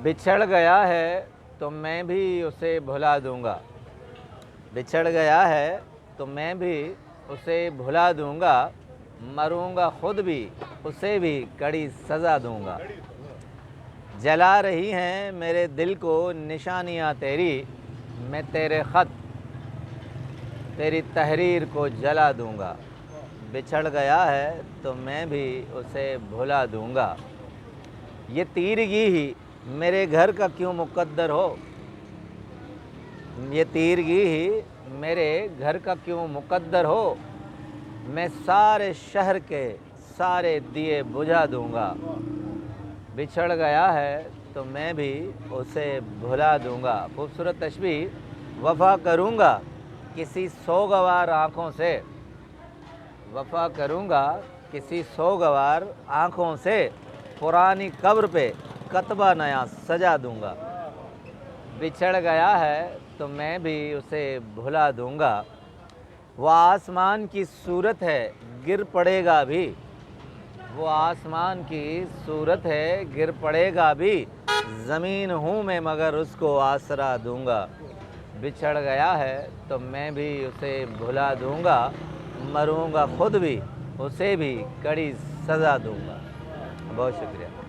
بچھڑ گیا ہے تو میں بھی اسے بھلا دوں گا، بچھڑ گیا ہے تو میں بھی اسے بھلا دوں گا، مروں گا خود بھی اسے بھی کڑی سزا دوں گا۔ جلا رہی ہیں میرے دل کو نشانیاں تیری، میں تیرے خط تیری تحریر کو جلا دوں گا۔ بچھڑ گیا ہے تو میں بھی اسے بھلا دوں گا۔ یہ تیرگی ہی میرے گھر کا کیوں مقدر ہو، یہ تیرگی ہی میرے گھر کا کیوں مقدر ہو، میں سارے شہر کے سارے دیے بجھا دوں گا۔ بچھڑ گیا ہے تو میں بھی اسے بھلا دوں گا۔ خوبصورت تشبیہ۔ وفا کروں گا کسی سوگوار آنکھوں سے، وفا کروں گا کسی سوگوار آنکھوں سے، پرانی قبر پہ کتبہ نیا سجا دوں گا۔ بچھڑ گیا ہے تو میں بھی اسے بھلا دوں گا۔ وہ آسمان کی صورت ہے گر پڑے گا بھی، وہ آسمان کی صورت ہے گر پڑے گا بھی، زمین ہوں میں مگر اس کو آسرا دوں گا۔ بچھڑ گیا ہے تو میں بھی اسے بھلا دوں گا، مروں گا خود بھی اسے بھی کڑی سزا دوں گا۔ بہت شکریہ۔